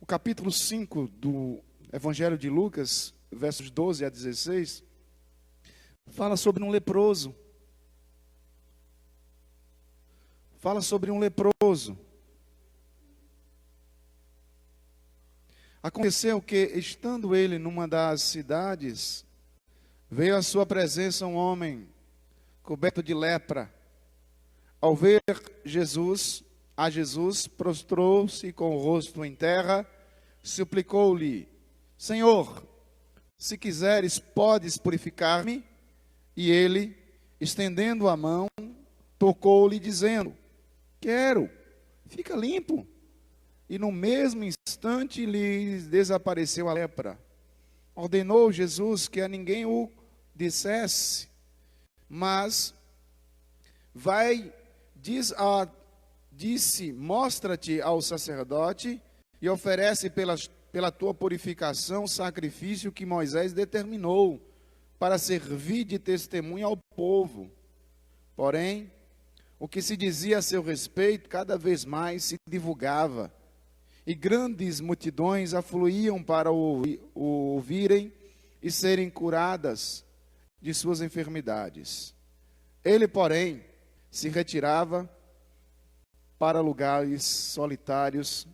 O capítulo 5 do Evangelho de Lucas, versos 12 a 16, fala sobre um leproso. Fala sobre um leproso. Aconteceu que, estando ele numa das cidades, veio à sua presença um homem coberto de lepra. Ao ver Jesus, prostrou-se com o rosto em terra, suplicou-lhe: Senhor, se quiseres, podes purificar-me. E ele, estendendo a mão, tocou-lhe, dizendo: Quero, fica limpo. E no mesmo instante lhe desapareceu a lepra. Ordenou Jesus que a ninguém o dissesse, mas disse: mostra-te ao sacerdote e oferece pela tua purificação sacrifício que Moisés determinou para servir de testemunha ao povo. Porém, o que se dizia a seu respeito cada vez mais se divulgava, e grandes multidões afluíam para o ouvirem e serem curadas de suas enfermidades. Ele, porém, se retirava para lugares solitários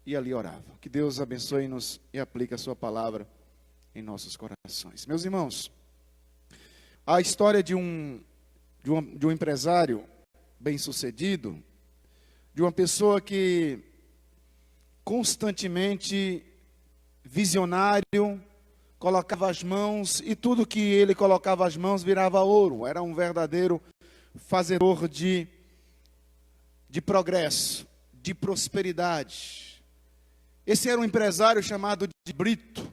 e ali orava. Que Deus abençoe-nos e aplique a sua palavra em nossos corações. Meus irmãos, a história de um empresário bem-sucedido, de uma pessoa que constantemente visionário, colocava as mãos, e tudo que ele colocava as mãos virava ouro. Era um verdadeiro fazedor de progresso, de prosperidade. Esse era um empresário chamado de Brito,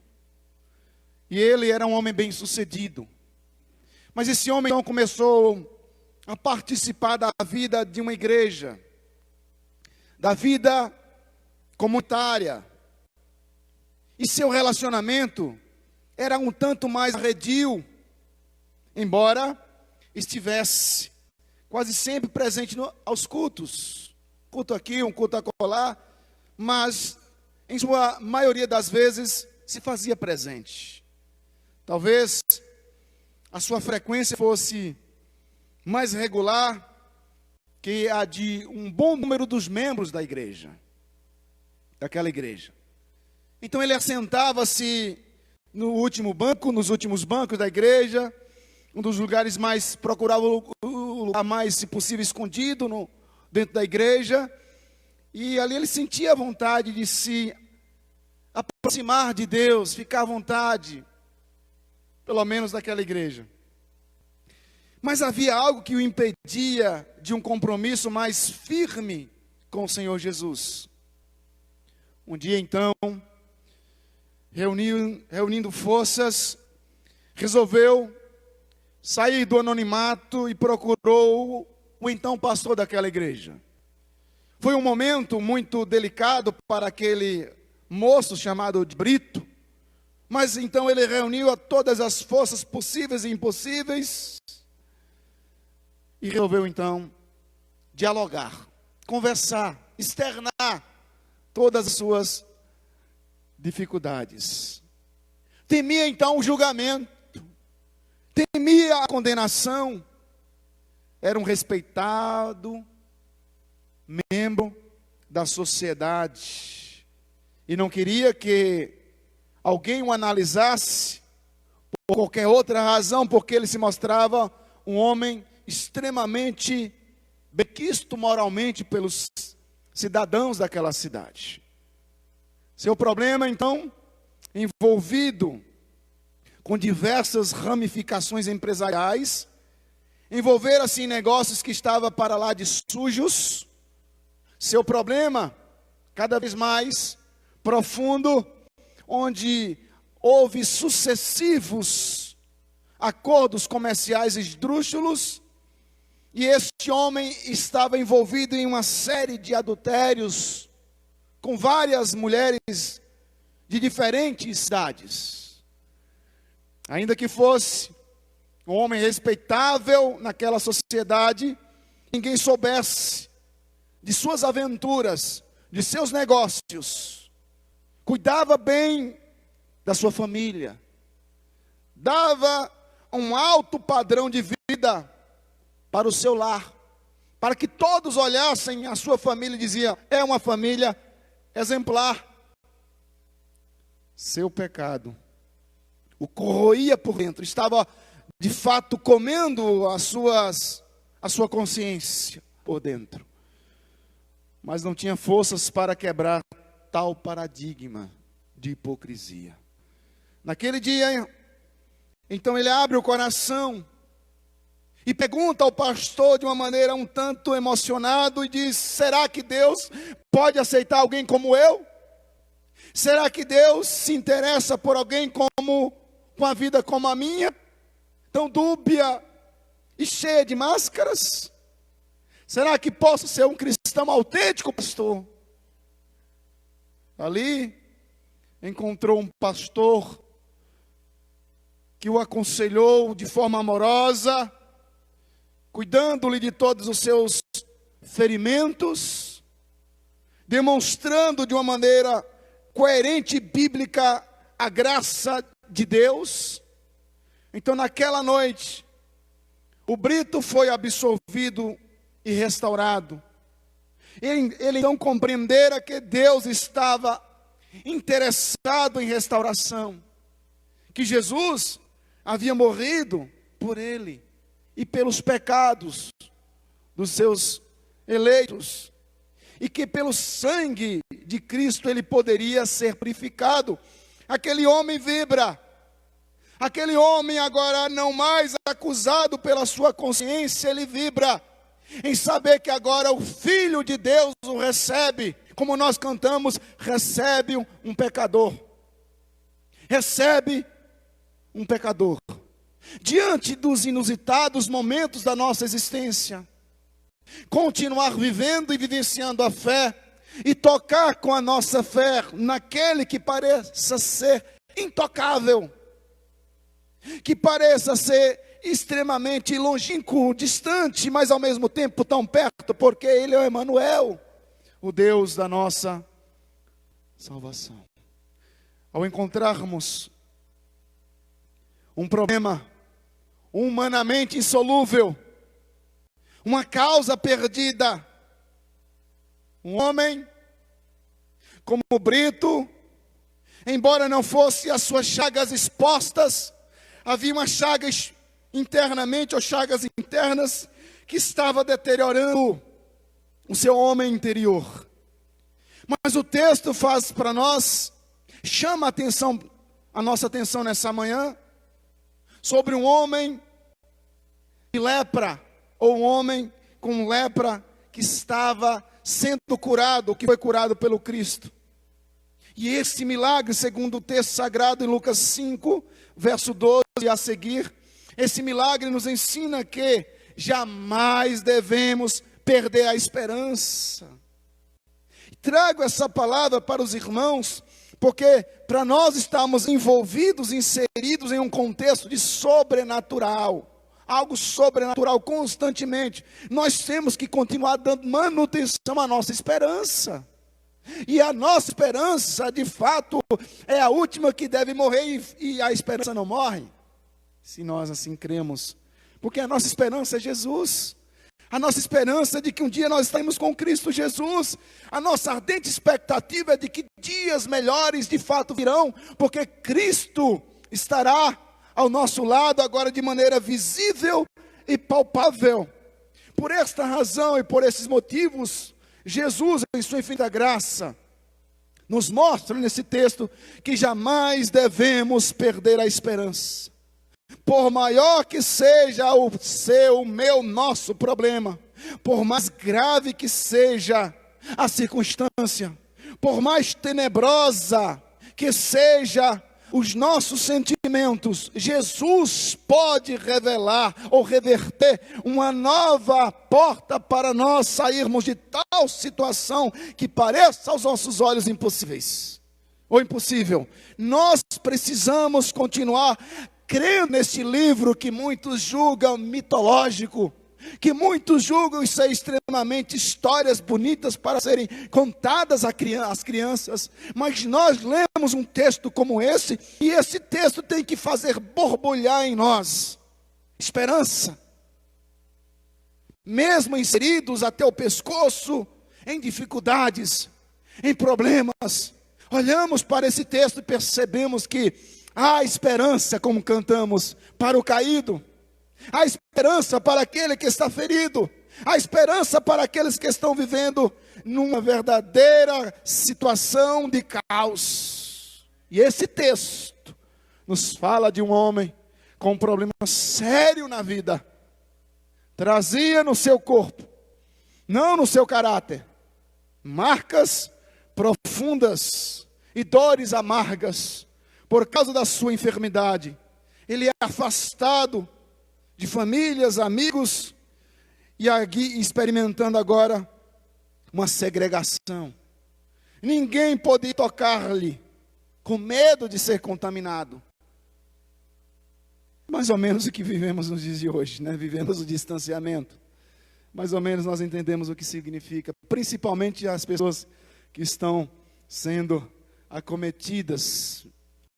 e ele era um homem bem-sucedido. Mas esse homem então começou a participar da vida de uma igreja, da vida comunitária, e seu relacionamento era um tanto mais arredio, embora estivesse quase sempre presente aos cultos, culto aqui, um culto acolá, mas em sua maioria das vezes se fazia presente. Talvez a sua frequência fosse mais regular que a de um bom número dos membros da igreja, daquela igreja. Então ele assentava-se no último banco, nos últimos bancos da igreja, um dos lugares mais, procurava o lugar mais, se possível, escondido dentro da igreja, e ali ele sentia a vontade de se aproximar de Deus, ficar à vontade, pelo menos daquela igreja. Mas havia algo que o impedia de um compromisso mais firme com o Senhor Jesus. Um dia então, reunindo forças, resolveu sair do anonimato e procurou o então pastor daquela igreja. Foi um momento muito delicado para aquele moço chamado de Brito, mas então ele reuniu a todas as forças possíveis e impossíveis e resolveu então dialogar, conversar, externar todas as suas dificuldades. Temia então o julgamento, temia a condenação. Era um respeitado membro da sociedade e não queria que alguém o analisasse por qualquer outra razão, porque ele se mostrava um homem extremamente benquisto moralmente pelos cidadãos daquela cidade. Seu problema, então, envolvido com diversas ramificações empresariais, envolver-se em negócios que estavam para lá de sujos. Seu problema, cada vez mais profundo, onde houve sucessivos acordos comerciais esdrúxulos, e este homem estava envolvido em uma série de adultérios com várias mulheres de diferentes cidades. Ainda que fosse um homem respeitável naquela sociedade, ninguém soubesse de suas aventuras, de seus negócios. cuidava bem da sua família, dava um alto padrão de vida para o seu lar, para que todos olhassem a sua família e diziam: é uma família exemplar. Seu pecado o corroía por dentro, estava de fato comendo a sua consciência por dentro, mas não tinha forças para quebrar tal paradigma de hipocrisia. Naquele dia, então ele abre o coração e pergunta ao pastor de uma maneira um tanto emocionado e diz: será que Deus pode aceitar alguém como eu? Será que Deus se interessa por alguém com a vida como a minha, tão dúbia e cheia de máscaras? Será que posso ser um cristão autêntico, pastor? Ali encontrou um pastor que o aconselhou de forma amorosa, cuidando-lhe de todos os seus ferimentos, demonstrando de uma maneira coerente e bíblica a graça de Deus. Então, naquela noite, o Brito foi absolvido e restaurado. Ele então compreendera que Deus estava interessado em restauração, que Jesus havia morrido por ele e pelos pecados dos seus eleitos, e que pelo sangue de Cristo ele poderia ser purificado. Aquele homem vibra, aquele homem agora não mais acusado pela sua consciência, ele vibra em saber que agora o Filho de Deus o recebe, como nós cantamos, recebe um pecador, recebe um pecador. Diante dos inusitados momentos da nossa existência, continuar vivendo e vivenciando a fé, e tocar com a nossa fé naquele que pareça ser intocável, que pareça ser extremamente longínquo, distante, mas ao mesmo tempo tão perto, porque Ele é o Emanuel, o Deus da nossa salvação. Ao encontrarmos um problema humanamente insolúvel, uma causa perdida, um homem como o Brito, embora não fosse as suas chagas expostas, havia uma chagas internamente, ou chagas internas, que estava deteriorando o seu homem interior. Mas o texto faz para nós, chama a nossa atenção nessa manhã, sobre um homem de lepra, ou um homem com lepra que estava sendo curado, que foi curado pelo Cristo. E esse milagre, segundo o texto sagrado em Lucas 5, verso 12 a seguir, esse milagre nos ensina que jamais devemos perder a esperança. Trago essa palavra para os irmãos, porque para nós estamos envolvidos, inseridos em um contexto de sobrenatural, algo sobrenatural constantemente. Nós temos que continuar dando manutenção à nossa esperança. E a nossa esperança, de fato, é a última que deve morrer, e a esperança não morre, se nós assim cremos. Porque a nossa esperança é Jesus. A nossa esperança é de que um dia nós estaremos com Cristo Jesus. A nossa ardente expectativa é de que dias melhores de fato virão, porque Cristo estará ao nosso lado agora de maneira visível e palpável. Por esta razão e por esses motivos, Jesus, em sua infinita graça, nos mostra nesse texto que jamais devemos perder a esperança. Por maior que seja o seu, o meu, nosso problema, por mais grave que seja a circunstância, por mais tenebrosa que seja os nossos sentimentos, Jesus pode revelar ou reverter uma nova porta para nós sairmos de tal situação que pareça aos nossos olhos impossíveis ou impossível. Nós precisamos continuar crendo neste livro que muitos julgam mitológico, que muitos julgam ser extremamente histórias bonitas para serem contadas às crianças, mas nós lemos um texto como esse, e esse texto tem que fazer borbulhar em nós esperança. Mesmo inseridos até o pescoço em dificuldades, em problemas, olhamos para esse texto e percebemos que há esperança, como cantamos, para o caído. Há esperança para aquele que está ferido. Há esperança para aqueles que estão vivendo numa verdadeira situação de caos. E esse texto nos fala de um homem com um problema sério na vida. Trazia no seu corpo, não no seu caráter, marcas profundas e dores amargas por causa da sua enfermidade. Ele é afastado de famílias, amigos, e aqui experimentando agora uma segregação. Ninguém podia tocar-lhe, com medo de ser contaminado. Mais ou menos o que vivemos nos dias de hoje, né? Vivemos o distanciamento. Mais ou menos nós entendemos o que significa, principalmente as pessoas que estão sendo acometidas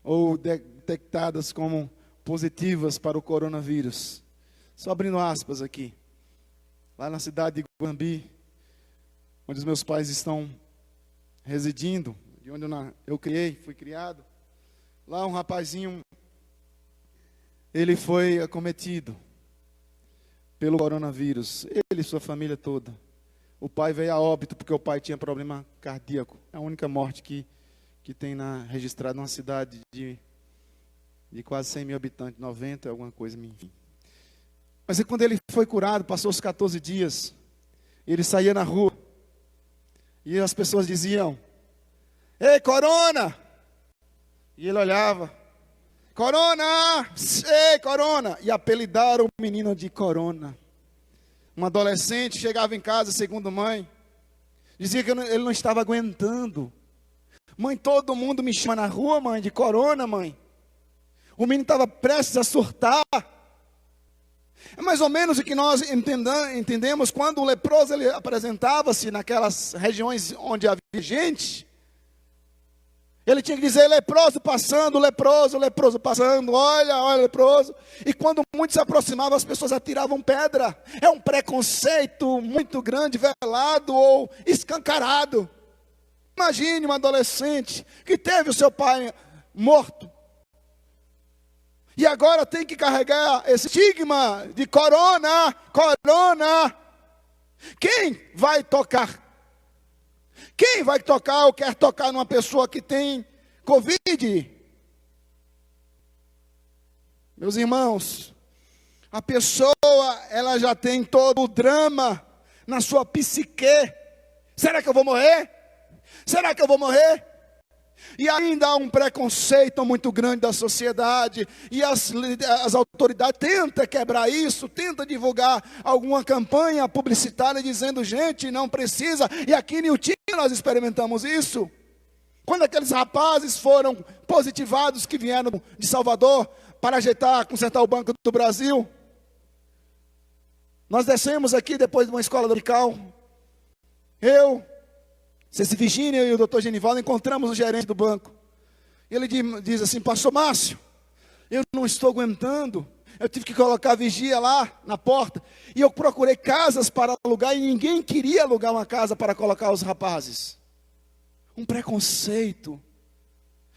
ou detectadas como positivas para o coronavírus. Só abrindo aspas aqui. Lá na cidade de Guambi, onde os meus pais estão residindo, de onde eu fui criado. Lá um rapazinho, ele foi acometido pelo coronavírus. Ele e sua família toda. O pai veio a óbito porque o pai tinha problema cardíaco. É a única morte que tem registrada numa cidade de quase 100 mil habitantes, 90, alguma coisa, enfim. Mas quando ele foi curado, passou os 14 dias, ele saía na rua, e as pessoas diziam: ei, corona! E ele olhava: corona! Ei, corona! E apelidaram o menino de corona. Um adolescente chegava em casa, segundo mãe, dizia que ele não estava aguentando. Mãe, todo mundo me chama na rua, mãe, de corona, mãe. O menino estava prestes a surtar. É mais ou menos o que nós entendemos quando o leproso ele apresentava-se naquelas regiões onde havia gente. Ele tinha que dizer: leproso passando, leproso passando, olha, leproso. E quando muitos se aproximavam, as pessoas atiravam pedra. É um preconceito muito grande, velado ou escancarado. Imagine um adolescente que teve o seu pai morto. E agora tem que carregar esse estigma de corona. Quem vai tocar? Quem vai tocar ou quer tocar numa pessoa que tem Covid? Meus irmãos, a pessoa, ela já tem todo o drama na sua psique. Será que eu vou morrer? Será que eu vou morrer? E ainda há um preconceito muito grande da sociedade, e as autoridades tentam quebrar isso, tentam divulgar alguma campanha publicitária dizendo: gente, não precisa. E aqui em Utinga nós experimentamos isso. Quando aqueles rapazes foram positivados que vieram de Salvador para consertar o Banco do Brasil, nós descemos aqui depois de uma escola dominical. Ceci Virgínia e o doutor Genivaldo encontramos o gerente do banco. Ele diz assim: pastor Márcio, eu não estou aguentando. Eu tive que colocar vigia lá na porta. E eu procurei casas para alugar e ninguém queria alugar uma casa para colocar os rapazes. Um preconceito.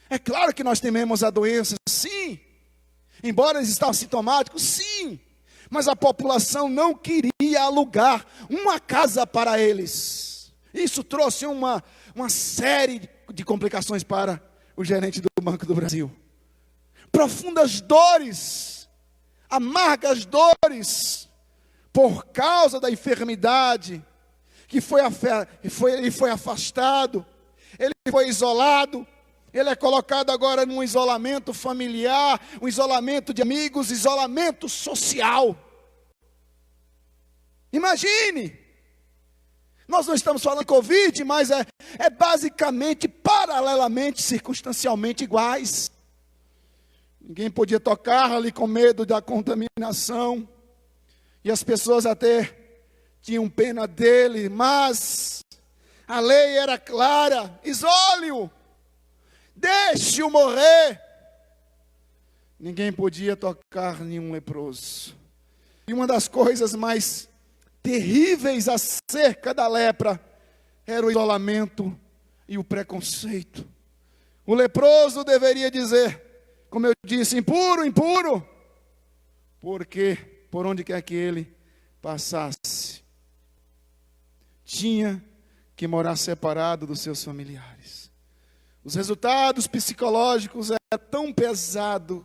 É claro que nós tememos a doença, sim. Embora eles estavam sintomáticos, sim. Mas a população não queria alugar uma casa para eles. Isso trouxe uma série de complicações para o gerente do Banco do Brasil. Profundas dores, amargas dores, por causa da enfermidade, ele foi afastado, ele foi isolado, ele é colocado agora num isolamento familiar, um isolamento de amigos, isolamento social. Imagine! Nós não estamos falando de Covid, mas é basicamente, paralelamente, circunstancialmente iguais. Ninguém podia tocar ali com medo da contaminação. E as pessoas até tinham pena dele, mas a lei era clara: isole-o, deixe-o morrer. Ninguém podia tocar nenhum leproso. E uma das coisas mais terríveis acerca da lepra era o isolamento e o preconceito. O leproso deveria dizer, como eu disse, impuro, impuro, porque por onde quer que ele passasse, tinha que morar separado dos seus familiares. Os resultados psicológicos eram tão pesados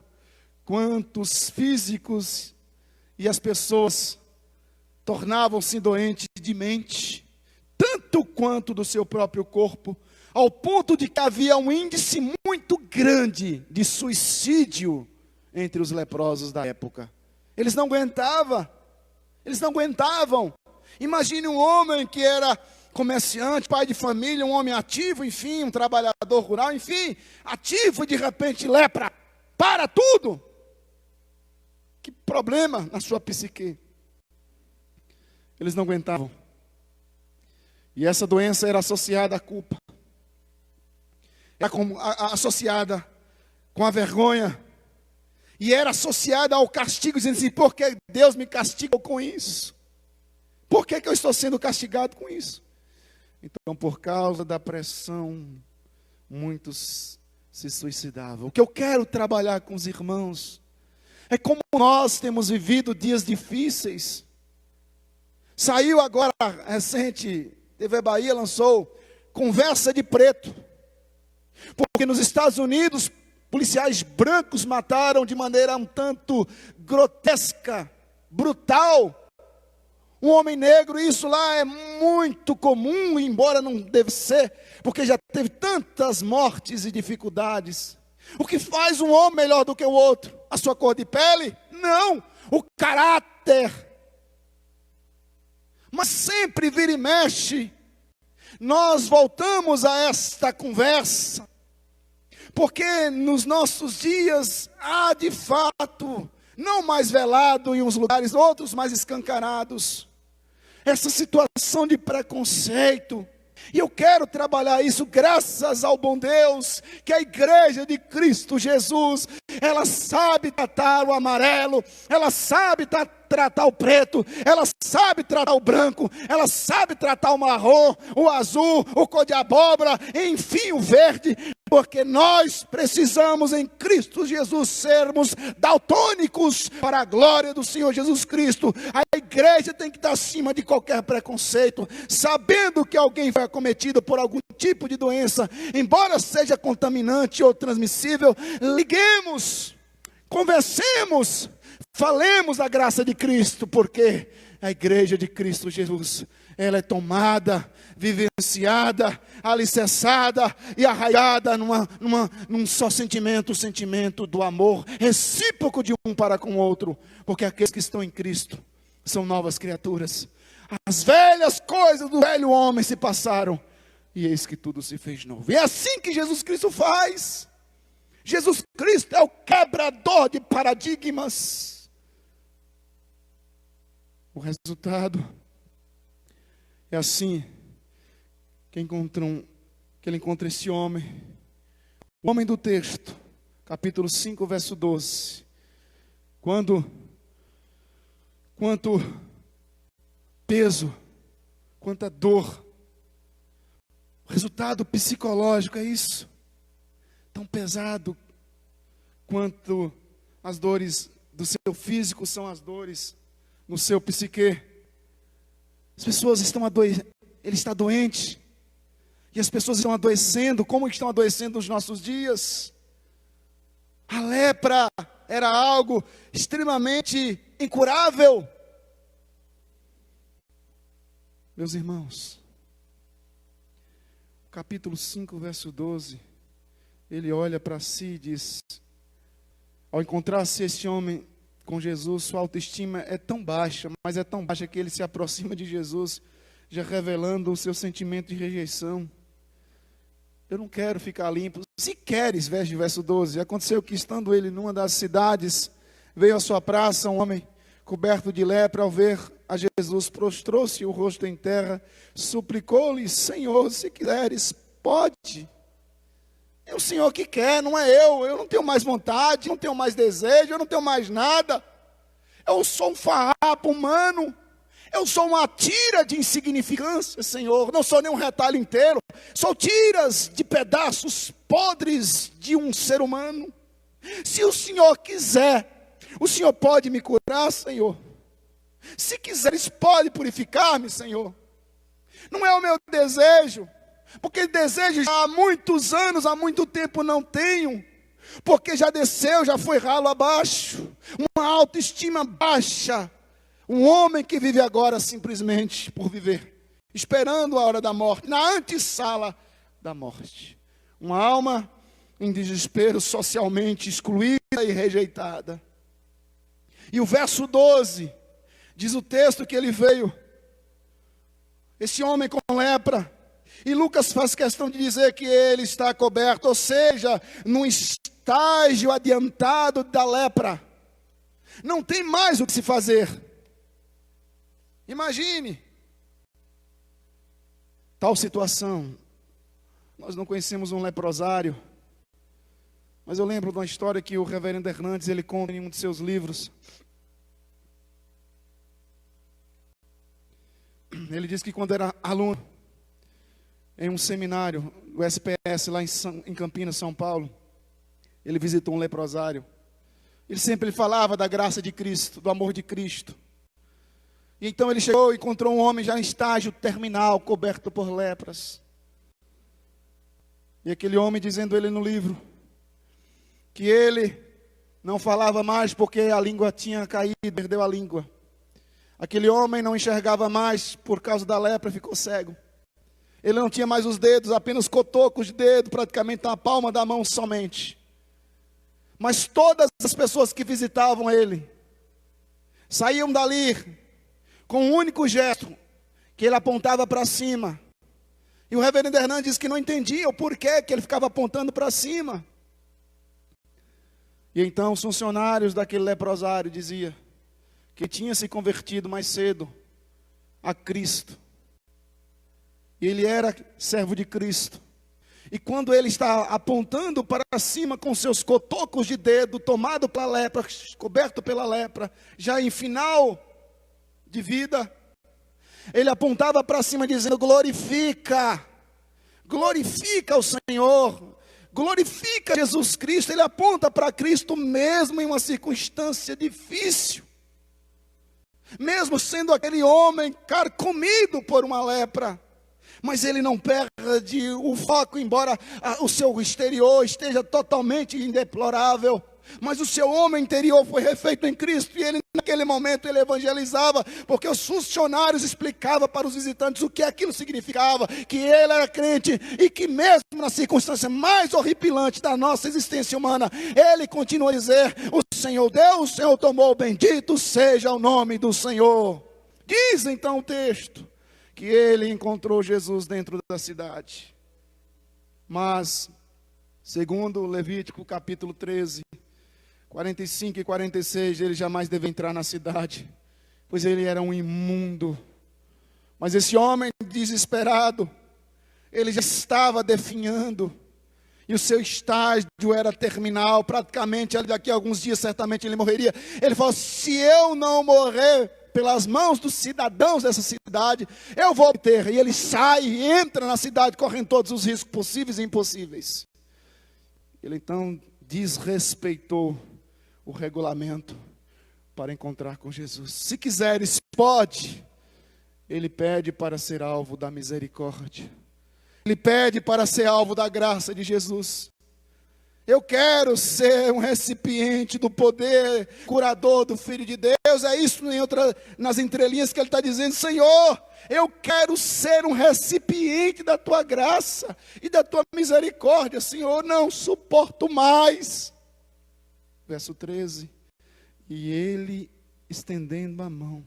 quanto os físicos, e as pessoas tornavam-se doentes de mente, tanto quanto do seu próprio corpo, ao ponto de que havia um índice muito grande de suicídio entre os leprosos da época. Eles não aguentavam. Imagine um homem que era comerciante, pai de família, um homem ativo, enfim, um trabalhador rural, enfim, ativo, e de repente lepra. Para tudo! Que problema na sua psique. Eles não aguentavam. E essa doença era associada à culpa. Era associada com a vergonha. E era associada ao castigo, dizendo assim: por que Deus me castigou com isso? Por que eu estou sendo castigado com isso? Então, por causa da pressão, muitos se suicidavam. O que eu quero trabalhar com os irmãos é como nós temos vivido dias difíceis. Saiu agora, recente, TV Bahia lançou Conversa de Preto. Porque nos Estados Unidos, policiais brancos mataram de maneira um tanto grotesca, brutal, um homem negro. Isso lá é muito comum, embora não deve ser, porque já teve tantas mortes e dificuldades. O que faz um homem melhor do que o outro? A sua cor de pele? Não, o caráter. Mas sempre vira e mexe, nós voltamos a esta conversa, porque nos nossos dias há de fato, não mais velado em uns lugares, outros mais escancarados, essa situação de preconceito. E eu quero trabalhar isso graças ao bom Deus, que a igreja de Cristo Jesus, ela sabe tratar o amarelo, ela sabe tratar o preto, ela sabe tratar o branco, ela sabe tratar o marrom, o azul, o cor de abóbora, enfim o verde, porque nós precisamos em Cristo Jesus sermos daltônicos para a glória do Senhor Jesus Cristo. A igreja tem que estar acima de qualquer preconceito, sabendo que alguém foi acometido por algum tipo de doença, embora seja contaminante ou transmissível. Liguemos, conversemos, falemos da graça de Cristo, porque a igreja de Cristo Jesus, ela é tomada, vivenciada, alicerçada e arraigada num só sentimento, o sentimento do amor recíproco de um para com o outro, porque aqueles que estão em Cristo são novas criaturas. As velhas coisas do velho homem se passaram, e eis que tudo se fez novo. E é assim que Jesus Cristo faz. Jesus Cristo é o quebrador de paradigmas. O resultado é assim que ele encontra esse homem, o homem do texto, capítulo 5, verso 12. Quanto peso, quanta dor. O resultado psicológico é isso. Tão pesado quanto as dores do seu físico são as dores no seu psique. As pessoas estão adoecendo, ele está doente, e as pessoas estão adoecendo. Como estão adoecendo nos nossos dias? A lepra era algo extremamente incurável. Meus irmãos, capítulo 5, verso 12, ele olha para si e diz, ao encontrar-se esse homem com Jesus, sua autoestima é tão baixa, mas é tão baixa que ele se aproxima de Jesus, já revelando o seu sentimento de rejeição. Eu não quero ficar limpo. Se queres, verso 12, aconteceu que estando ele numa das cidades, veio à sua praça um homem coberto de lepra, ao ver a Jesus, prostrou-se o rosto em terra, suplicou-lhe: Senhor, se quiseres, pode. É o Senhor que quer, não é eu não tenho mais vontade, não tenho mais desejo, eu não tenho mais nada. Eu sou um farrapo humano, eu sou uma tira de insignificância, Senhor, não sou nem um retalho inteiro, sou tiras de pedaços podres de um ser humano. Se o Senhor quiser, o Senhor pode me curar, Senhor. Se quiseres, pode purificar-me, Senhor. Não é o meu desejo, porque desejo já há muitos anos, há muito tempo não tenho, porque já desceu, já foi ralo abaixo, uma autoestima baixa, um homem que vive agora simplesmente por viver, esperando a hora da morte, na antessala da morte, uma alma em desespero, socialmente excluída e rejeitada. E o verso 12, diz o texto que ele veio, esse homem com lepra, e Lucas faz questão de dizer que ele está coberto, ou seja, num estágio adiantado da lepra. Não tem mais o que se fazer. Imagine tal situação. Nós não conhecemos um leprosário, mas eu lembro de uma história que o reverendo Hernandes, ele conta em um de seus livros. Ele diz que quando era aluno em um seminário do SPS lá em Campinas, São Paulo, ele visitou um leprosário. Ele sempre falava da graça de Cristo, do amor de Cristo. E então ele chegou e encontrou um homem já em estágio terminal, coberto por lepras. E aquele homem dizendo ele no livro que ele não falava mais porque a língua tinha caído, perdeu a língua. Aquele homem não enxergava mais por causa da lepra, ficou cego. Ele não tinha mais os dedos, apenas cotocos de dedo, praticamente na palma da mão somente. Mas todas as pessoas que visitavam ele, saíam dali com um único gesto, que ele apontava para cima. E o reverendo Hernandes disse que não entendia o porquê que ele ficava apontando para cima. E então os funcionários daquele leprosário diziam que tinha se convertido mais cedo a Cristo. E ele era servo de Cristo. E quando ele está apontando para cima com seus cotocos de dedo, tomado pela lepra, coberto pela lepra, já em final de vida, ele apontava para cima dizendo: glorifica, glorifica o Senhor, glorifica Jesus Cristo. Ele aponta para Cristo mesmo em uma circunstância difícil. Mesmo sendo aquele homem carcomido por uma lepra. Mas ele não perde o foco, embora o seu exterior esteja totalmente indeplorável. Mas o seu homem interior foi refeito em Cristo. E ele, naquele momento, ele evangelizava, porque os funcionários explicavam para os visitantes o que aquilo significava, que ele era crente e que mesmo na circunstância mais horripilante da nossa existência humana, ele continua a dizer: o Senhor deu, o Senhor tomou, bendito seja o nome do Senhor. Diz então o texto que ele encontrou Jesus dentro da cidade. Mas, segundo Levítico capítulo 13, 45 e 46, ele jamais deve entrar na cidade, pois ele era um imundo. Mas esse homem desesperado, ele já estava definhando, e o seu estágio era terminal, praticamente daqui a alguns dias certamente ele morreria. Ele falou: se eu não morrer pelas mãos dos cidadãos dessa cidade, eu vou ter. E ele sai e entra na cidade, correndo todos os riscos possíveis e impossíveis. Ele então desrespeitou o regulamento para encontrar com Jesus. Se quiseres, pode. Ele pede para ser alvo da misericórdia. Ele pede para ser alvo da graça de Jesus. Eu quero ser um recipiente do poder curador do Filho de Deus. É isso nas entrelinhas que ele está dizendo: Senhor, eu quero ser um recipiente da tua graça e da tua misericórdia. Senhor, não suporto mais. Verso 13. E ele, estendendo a mão,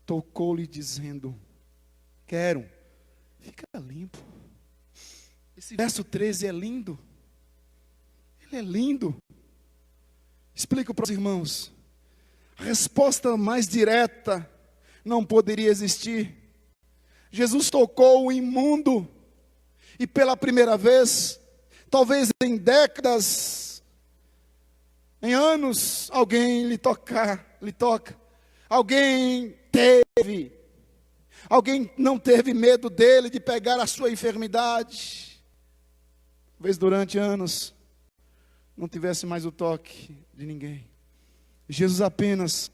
tocou-lhe dizendo: quero, fica limpo. Esse verso 13 é lindo. Ele é lindo. Explico para os irmãos. resposta mais direta não poderia existir. Jesus tocou o imundo e pela primeira vez, talvez em décadas, em anos, alguém lhe toca. Alguém não teve medo dele de pegar a sua enfermidade. Talvez durante anos não tivesse mais o toque de ninguém. Jesus apenas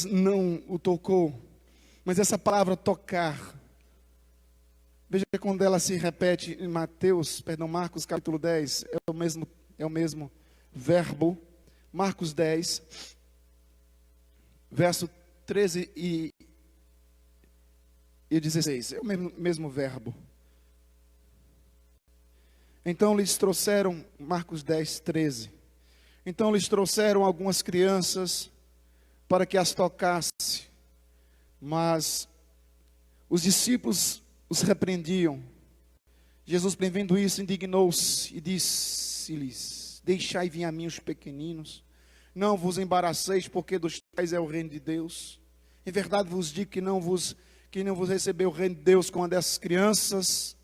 não o tocou. Mas essa palavra tocar, veja quando ela se repete em Marcos capítulo 10, é o mesmo verbo. Marcos 10, verso 13 e 16, é o mesmo verbo. Então lhes trouxeram, Marcos 10, 13. Então lhes trouxeram algumas crianças para que as tocasse. Mas os discípulos os repreendiam. Jesus, vendo isso, indignou-se e disse-lhes: deixai vir a mim os pequeninos, não vos embaraceis, porque dos tais é o reino de Deus. Em verdade vos digo que não vos recebeu o reino de Deus com uma dessas crianças,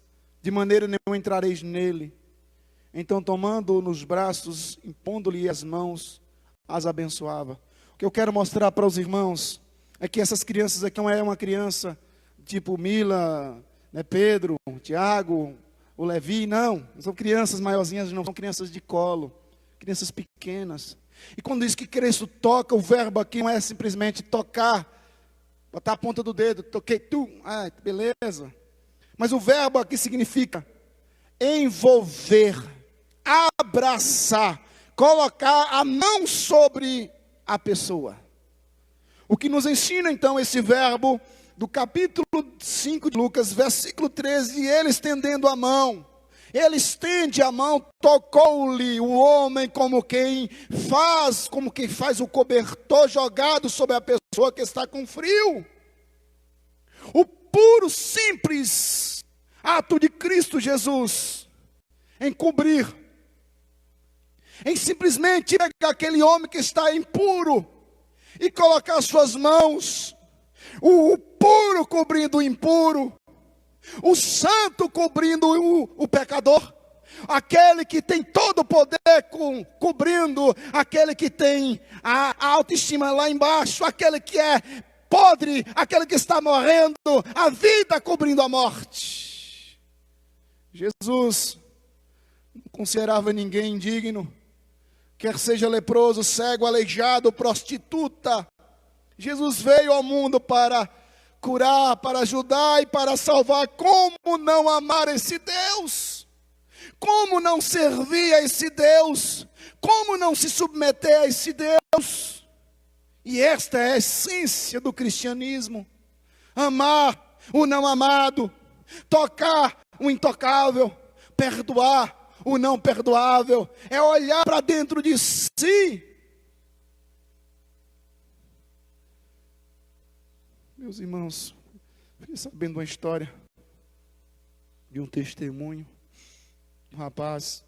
de maneira nenhuma entrareis nele. Então, tomando-o nos braços, impondo-lhe as mãos, as abençoava. O que eu quero mostrar para os irmãos é que essas crianças aqui não é uma criança tipo Mila, né, Pedro, Tiago, o Levi, não. São crianças maiorzinhas, não são crianças de colo, crianças pequenas. E quando diz que Cristo toca, o verbo aqui não é simplesmente tocar, botar a ponta do dedo, toquei tu, beleza. Mas o verbo aqui significa envolver, abraçar, colocar a mão sobre a pessoa. O que nos ensina então esse verbo do capítulo 5 de Lucas, versículo 13, e ele estendendo a mão, ele estende a mão, tocou-lhe o homem como quem faz o cobertor jogado sobre a pessoa que está com frio. O puro, simples ato de Cristo Jesus em cobrir, em simplesmente pegar aquele homem que está impuro e colocar suas mãos, o puro cobrindo o impuro, o santo cobrindo o pecador, aquele que tem todo o poder cobrindo aquele que tem a autoestima lá embaixo, aquele que é podre, aquele que está morrendo, a vida cobrindo a morte. Jesus não considerava ninguém indigno, quer seja leproso, cego, aleijado, prostituta. Jesus veio ao mundo para curar, para ajudar e para salvar. Como não amar esse Deus? Como não servir a esse Deus? Como não se submeter a esse Deus? E esta é a essência do cristianismo: amar o não amado, tocar o intocável, perdoar o não perdoável, é olhar para dentro de si. Meus irmãos, fiquei sabendo uma história de um testemunho de um rapaz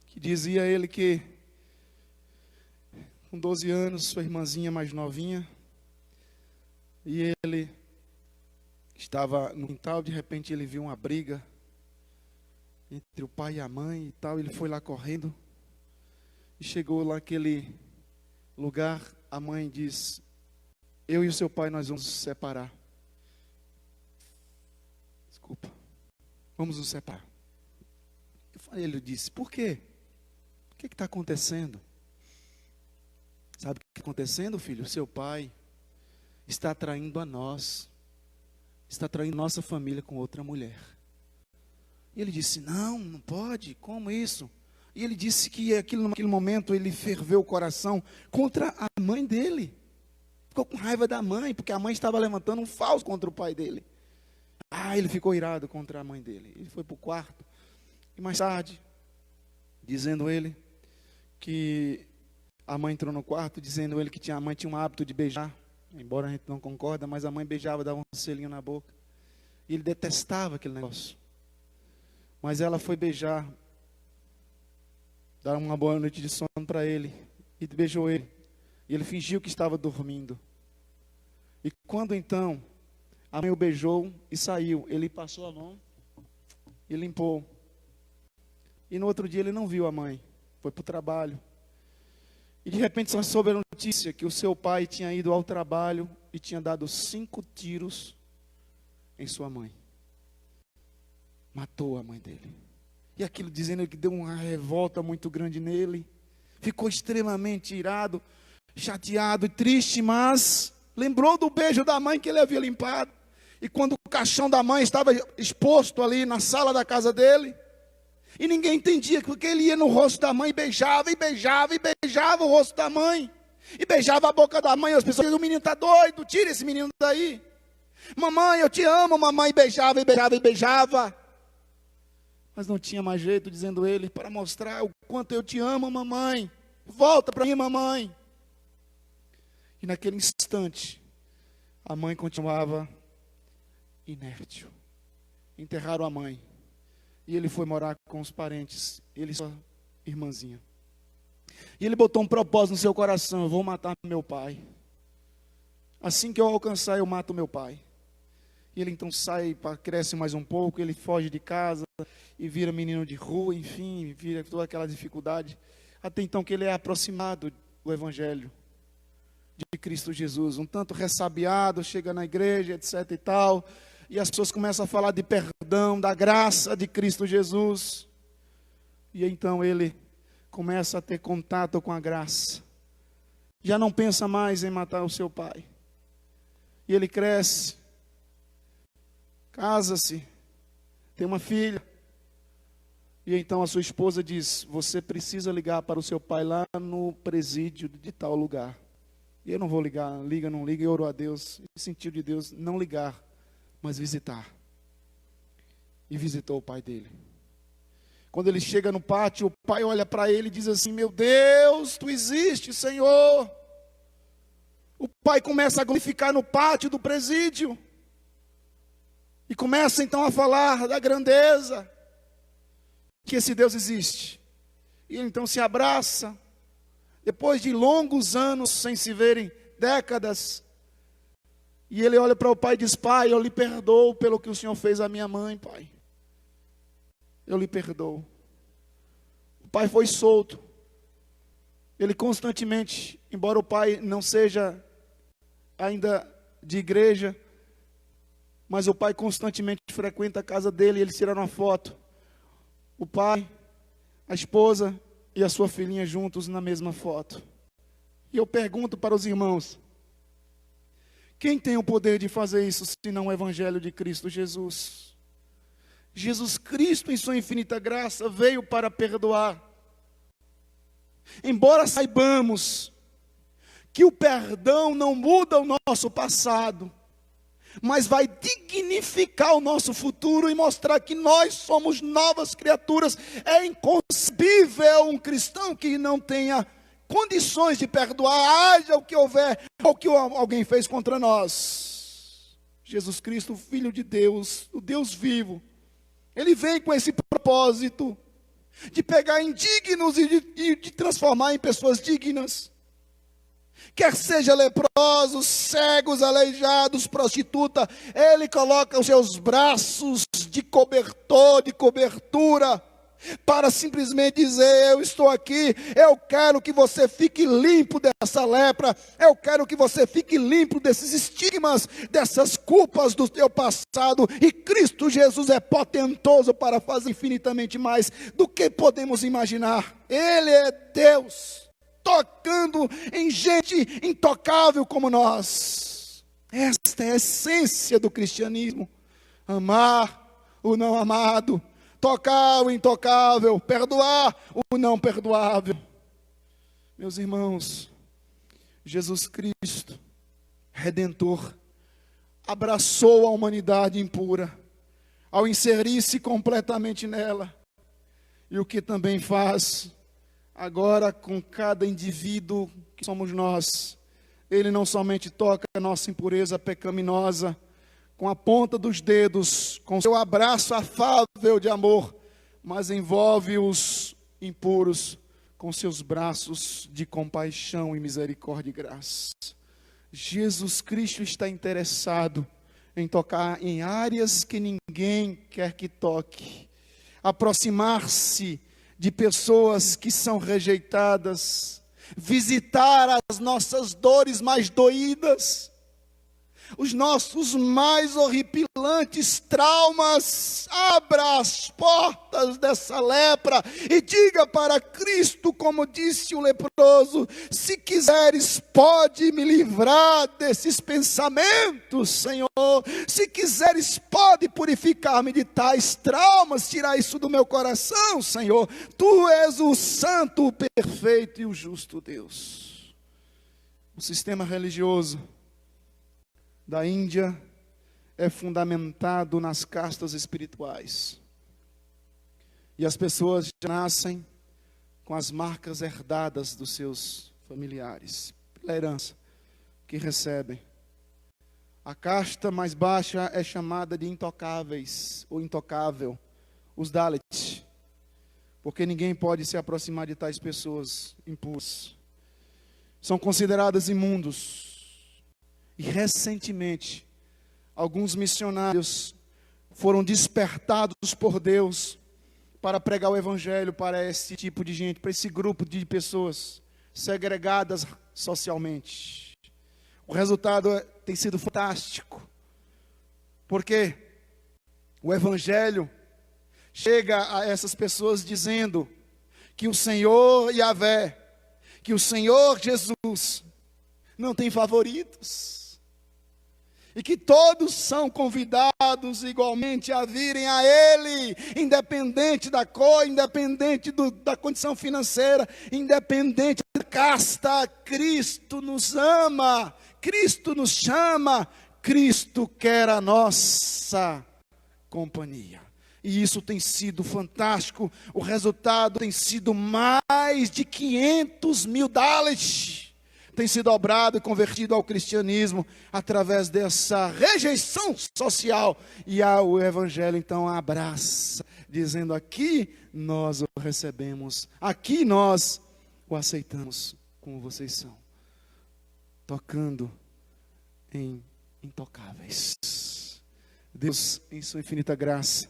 que dizia a ele que com 12 anos, sua irmãzinha mais novinha, e ele estava no quintal, de repente ele viu uma briga entre o pai e a mãe e tal. Ele foi lá correndo e chegou lá naquele lugar. A mãe diz: eu e o seu pai, nós vamos nos separar. Desculpa, vamos nos separar. Ele disse: por quê? O que está acontecendo? Sabe o que está acontecendo, filho? O seu pai está traindo a nós, está traindo nossa família com outra mulher. E ele disse: não pode, como isso? E ele disse que naquele momento ele ferveu o coração contra a mãe dele. Ficou com raiva da mãe, porque a mãe estava levantando um falso contra o pai dele. Ele ficou irado contra a mãe dele. Ele foi para o quarto. E mais tarde, dizendo ele que a mãe entrou no quarto, dizendo ele que a mãe tinha um hábito de beijar. Embora a gente não concorda, mas a mãe beijava, dava um selinho na boca. E ele detestava aquele negócio. Mas ela foi beijar, dar uma boa noite de sono para ele. e beijou ele. E ele fingiu que estava dormindo. E quando então a mãe o beijou e saiu, ele passou a mão e limpou. E no outro dia ele não viu a mãe, foi para o trabalho. E de repente só soube a notícia que o seu pai tinha ido ao trabalho e tinha dado 5 tiros em sua mãe. Matou a mãe dele. E aquilo dizendo que deu uma revolta muito grande nele. Ficou extremamente irado, chateado e triste, mas lembrou do beijo da mãe que ele havia limpado. E quando o caixão da mãe estava exposto ali na sala da casa dele, e ninguém entendia, porque ele ia no rosto da mãe e beijava, e beijava, e beijava o rosto da mãe. E beijava a boca da mãe, as pessoas diziam, o menino está doido, tira esse menino daí. Mamãe, eu te amo, mamãe, beijava, e beijava, e beijava. Mas não tinha mais jeito, dizendo ele, para mostrar o quanto eu te amo, mamãe. Volta para mim, mamãe. E naquele instante, a mãe continuava inerte. Enterraram a mãe. E ele foi morar com os parentes. Ele e sua irmãzinha. E ele botou um propósito no seu coração. Eu vou matar meu pai. Assim que eu alcançar, eu mato meu pai. E ele então sai, cresce mais um pouco. Ele foge de casa e vira menino de rua. Enfim, vira toda aquela dificuldade. Até então que ele é aproximado do Evangelho de Cristo Jesus. Um tanto ressabiado, chega na igreja, etc e tal. E as pessoas começam a falar de perdão, da graça de Cristo Jesus. E então ele começa a ter contato com a graça. Já não pensa mais em matar o seu pai. E ele cresce, casa-se, tem uma filha. E então a sua esposa diz, você precisa ligar para o seu pai lá no presídio de tal lugar. E eu não vou ligar, liga, não liga, eu oro a Deus, em sentido de Deus, não ligar, mas visitar. E visitou o pai dele. Quando ele chega no pátio, o pai olha para ele e diz assim, meu Deus, tu existe, Senhor. O pai começa a glorificar no pátio do presídio. E começa então a falar da grandeza que esse Deus existe. E ele então se abraça. Depois de longos anos sem se verem, décadas. E ele olha para o pai e diz, pai, eu lhe perdoo pelo que o Senhor fez à minha mãe, pai. Eu lhe perdoo. O pai foi solto. Ele constantemente, embora o pai não seja ainda de igreja, mas o pai constantemente frequenta a casa dele e eles tiraram uma foto. O pai, a esposa e a sua filhinha juntos na mesma foto. E eu pergunto para os irmãos, quem tem o poder de fazer isso, senão o Evangelho de Cristo Jesus? Jesus Cristo, em sua infinita graça, veio para perdoar. Embora saibamos que o perdão não muda o nosso passado, mas vai dignificar o nosso futuro e mostrar que nós somos novas criaturas. É inconcebível um cristão que não tenha condições de perdoar, haja o que houver, ou que alguém fez contra nós. Jesus Cristo, o Filho de Deus, o Deus vivo, Ele vem com esse propósito de pegar indignos e de transformar em pessoas dignas. Quer seja leprosos, cegos, aleijados, prostituta, Ele coloca os seus braços de cobertor, de cobertura, para simplesmente dizer, eu estou aqui, eu quero que você fique limpo dessa lepra, eu quero que você fique limpo desses estigmas, dessas culpas do teu passado, e Cristo Jesus é potentoso para fazer infinitamente mais do que podemos imaginar. Ele é Deus, tocando em gente intocável como nós. Esta é a essência do cristianismo, amar o não amado, tocar o intocável, perdoar o não perdoável. Meus irmãos, Jesus Cristo, Redentor, abraçou a humanidade impura, ao inserir-se completamente nela. E o que também faz agora com cada indivíduo que somos nós. Ele não somente toca a nossa impureza pecaminosa, com a ponta dos dedos, com seu abraço afável de amor, mas envolve os impuros com seus braços de compaixão e misericórdia e graça. Jesus Cristo está interessado em tocar em áreas que ninguém quer que toque, aproximar-se de pessoas que são rejeitadas, visitar as nossas dores mais doídas, os nossos mais horripilantes traumas. Abra as portas dessa lepra e diga para Cristo, como disse o leproso: se quiseres, pode me livrar desses pensamentos, Senhor. Se quiseres, pode purificar-me de tais traumas, tirar isso do meu coração, Senhor. Tu és o santo, o perfeito e o justo Deus. O sistema religioso da Índia é fundamentado nas castas espirituais. E as pessoas já nascem com as marcas herdadas dos seus familiares, pela herança que recebem. A casta mais baixa é chamada de intocáveis, ou intocável, os Dalits, porque ninguém pode se aproximar de tais pessoas impuras. São consideradas imundos. E recentemente, alguns missionários foram despertados por Deus para pregar o evangelho para esse tipo de gente, para esse grupo de pessoas segregadas socialmente. O resultado tem sido fantástico, porque o evangelho chega a essas pessoas dizendo que o Senhor Yahvé, que o Senhor Jesus não tem favoritos, e que todos são convidados igualmente a virem a Ele, independente da cor, independente da condição financeira, independente da casta. Cristo nos ama, Cristo nos chama, Cristo quer a nossa companhia. E isso tem sido fantástico. O resultado tem sido mais de 500 mil Dalits tem sido dobrado e convertido ao cristianismo através dessa rejeição social. E o evangelho então abraça, dizendo: aqui nós o recebemos, aqui nós o aceitamos como vocês são, tocando em intocáveis. Deus, em sua infinita graça,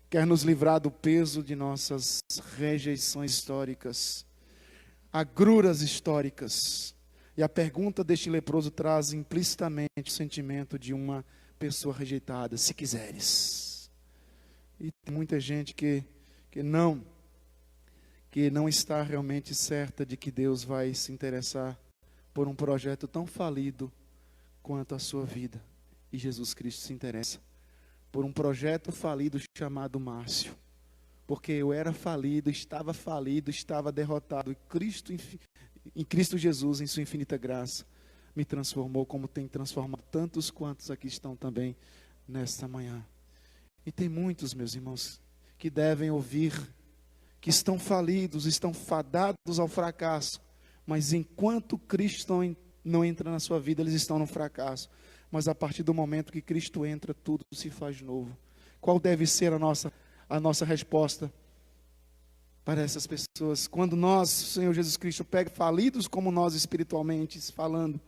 quer nos livrar do peso de nossas rejeições históricas, agruras históricas. E a pergunta deste leproso traz implicitamente o sentimento de uma pessoa rejeitada: se quiseres. E tem muita gente que não está realmente certa de que Deus vai se interessar por um projeto tão falido quanto a sua vida. E Jesus Cristo se interessa por um projeto falido chamado Márcio. Porque eu era falido, estava derrotado. E em Cristo Jesus, em sua infinita graça, me transformou, como tem transformado tantos quantos aqui estão também nesta manhã. E tem muitos, meus irmãos, que devem ouvir, que estão falidos, estão fadados ao fracasso, mas enquanto Cristo não entra na sua vida, eles estão no fracasso. Mas a partir do momento que Cristo entra, tudo se faz novo. Qual deve ser a nossa resposta para essas pessoas? Quando nós, o Senhor Jesus Cristo, pega falidos como nós espiritualmente falando,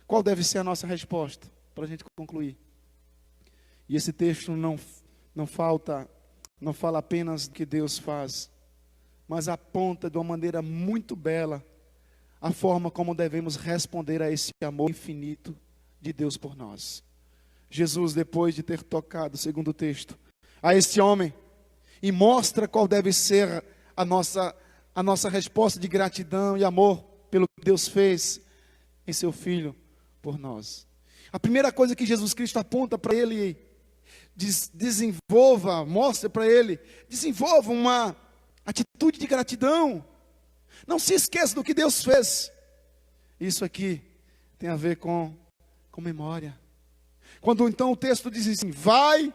qual deve ser a nossa resposta? Para a gente concluir. E esse texto não fala apenas do que Deus faz, mas aponta de uma maneira muito bela a forma como devemos responder a esse amor infinito de Deus por nós. Jesus, depois de ter tocado, segundo o texto, a esse homem, e mostra qual deve ser a nossa resposta de gratidão e amor pelo que Deus fez em seu Filho por nós. A primeira coisa que Jesus Cristo aponta para ele, mostra para ele, desenvolva uma atitude de gratidão. Não se esqueça do que Deus fez. Isso aqui tem a ver com memória. Quando então o texto diz assim: vai,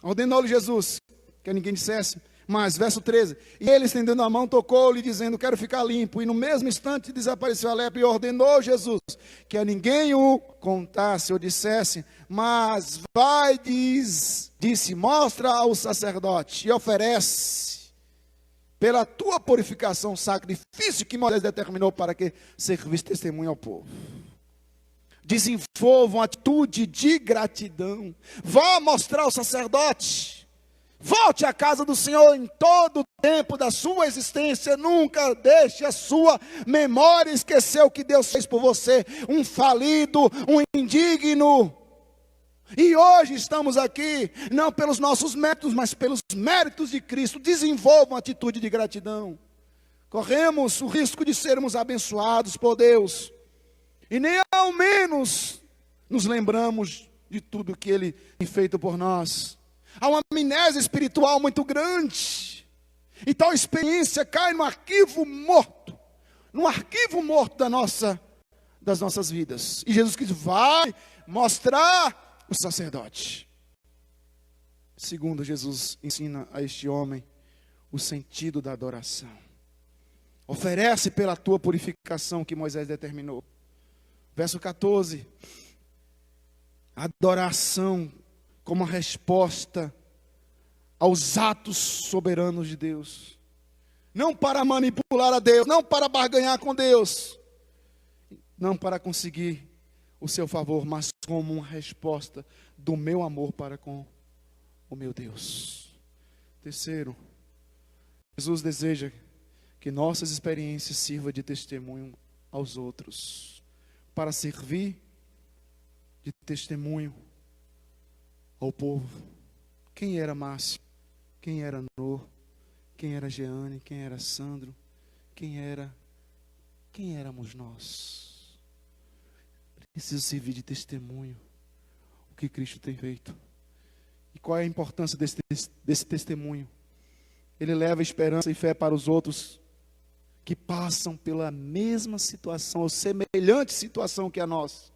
ordenou-lhe Jesus, que ninguém dissesse. Mas, verso 13, e ele estendendo a mão, tocou-lhe, dizendo: quero ficar limpo. E no mesmo instante desapareceu a lepra, e ordenou Jesus que a ninguém o contasse ou dissesse, mas vai, disse, mostra ao sacerdote, e oferece pela tua purificação, sacrifício que Moisés determinou para que servisse testemunho ao povo. Desenvolva uma atitude de gratidão. Vá mostrar ao sacerdote. Volte à casa do Senhor em todo o tempo da sua existência. Nunca deixe a sua memória esquecer o que Deus fez por você. Um falido, um indigno. E hoje estamos aqui, não pelos nossos méritos, mas pelos méritos de Cristo. Desenvolva uma atitude de gratidão. Corremos o risco de sermos abençoados por Deus. E nem ao menos nos lembramos de tudo que Ele tem feito por nós. Há uma amnésia espiritual muito grande. E tal experiência cai no arquivo morto. No arquivo morto das nossas vidas. E Jesus Cristo vai mostrar o sacerdote. Segundo, Jesus ensina a este homem o sentido da adoração. Oferece pela tua purificação que Moisés determinou. Verso 14. Adoração como a resposta aos atos soberanos de Deus. Não para manipular a Deus, não para barganhar com Deus, não para conseguir o seu favor, mas como uma resposta do meu amor para com o meu Deus. Terceiro, Jesus deseja que nossas experiências sirvam de testemunho aos outros, para servir de testemunho ao povo. Quem era Márcio? Quem era Nor? Quem era Jeane? Quem era Sandro? Quem éramos nós? Preciso servir de testemunho o que Cristo tem feito. E qual é a importância desse testemunho? Ele leva esperança e fé para os outros que passam pela mesma situação, ou semelhante situação que a nossa.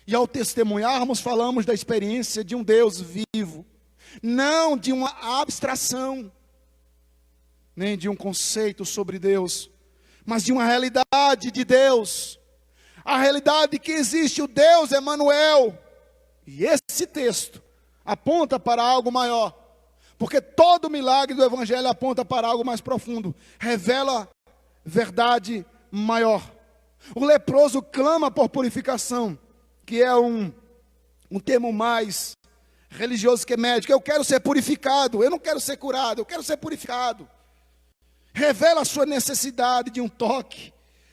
E ao testemunharmos, falamos da experiência de um Deus vivo, não de uma abstração, nem de um conceito sobre Deus, mas de uma realidade de Deus. A realidade que existe o Deus Emanuel. E esse texto aponta para algo maior, porque todo milagre do Evangelho aponta para algo mais profundo, revela verdade maior. O leproso clama por purificação, que é um termo mais religioso que médico. Eu quero ser purificado, eu não quero ser curado, eu quero ser purificado. Revela a sua necessidade de um toque,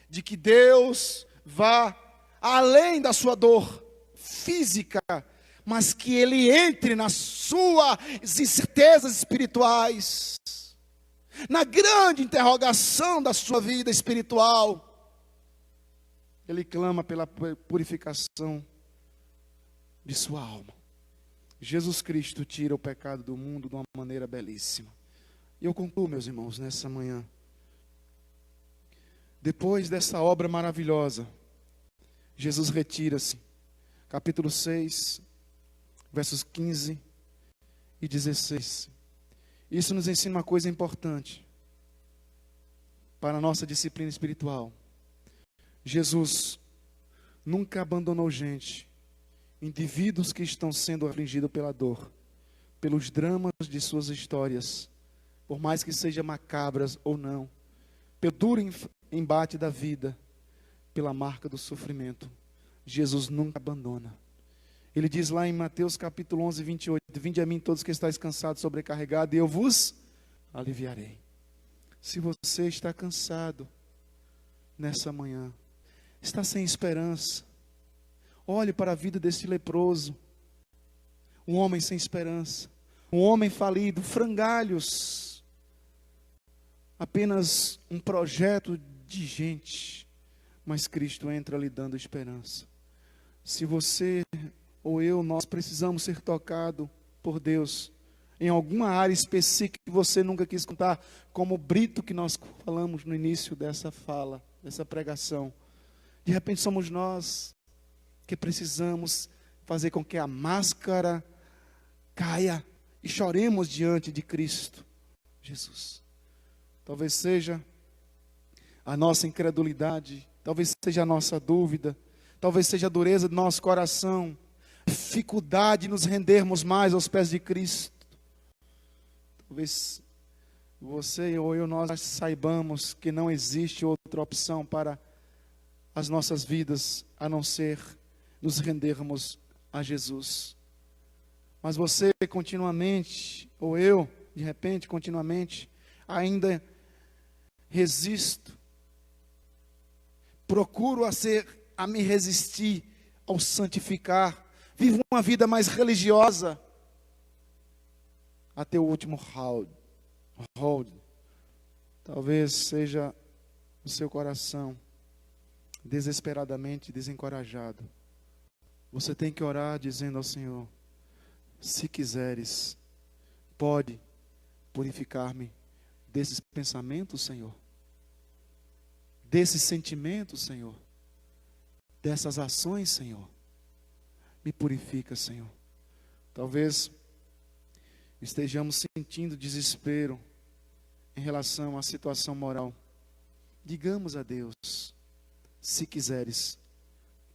de que Deus vá além da sua dor física, mas que Ele entre nas suas incertezas espirituais, na grande interrogação da sua vida espiritual. Ele clama pela purificação de sua alma. Jesus Cristo tira o pecado do mundo de uma maneira belíssima. E eu concluo, meus irmãos, nessa manhã. Depois dessa obra maravilhosa, Jesus retira-se. Capítulo 6, versos 15 e 16. Isso nos ensina uma coisa importante para a nossa disciplina espiritual. Jesus nunca abandonou gente, indivíduos que estão sendo afligidos pela dor, pelos dramas de suas histórias, por mais que sejam macabras ou não, pelo duro embate da vida, pela marca do sofrimento. Jesus nunca abandona. Ele diz lá em Mateus capítulo 11, 28, vinde a mim todos que estáis cansados, sobrecarregados, e eu vos aliviarei. Se você está cansado nessa manhã, está sem esperança, olhe para a vida desse leproso, um homem sem esperança, um homem falido, frangalhos, apenas um projeto de gente, mas Cristo entra lhe dando esperança. Se você ou eu, nós precisamos ser tocados por Deus em alguma área específica que você nunca quis contar, como o Brito que nós falamos no início dessa fala, dessa pregação. De repente somos nós que precisamos fazer com que a máscara caia e choremos diante de Cristo Jesus. Talvez seja a nossa incredulidade, talvez seja a nossa dúvida, talvez seja a dureza do nosso coração, dificuldade de nos rendermos mais aos pés de Cristo. Talvez você ou eu, nós saibamos que não existe outra opção para as nossas vidas, a não ser nos rendermos a Jesus. Mas você continuamente, ou eu, de repente, continuamente, ainda resisto, procuro a me resistir ao santificar, vivo uma vida mais religiosa, até o último round. Talvez seja o seu coração desesperadamente desencorajado. Você tem que orar dizendo ao Senhor: se quiseres, pode purificar-me desses pensamentos, Senhor, desses sentimentos, Senhor, dessas ações, Senhor. Me purifica, Senhor. Talvez estejamos sentindo desespero em relação à situação moral. Digamos a Deus: se quiseres,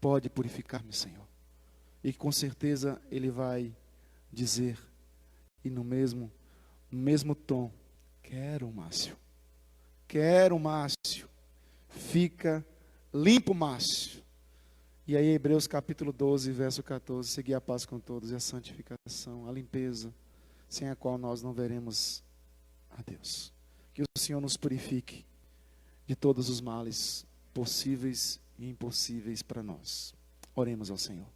pode purificar-me, Senhor. E com certeza Ele vai dizer, e no mesmo tom: quero, Márcio. Quero, Márcio. Fica limpo, Márcio. E aí, Hebreus capítulo 12, verso 14: seguir a paz com todos e a santificação, a limpeza, sem a qual nós não veremos a Deus. Que o Senhor nos purifique de todos os males possíveis e impossíveis para nós. Oremos ao Senhor.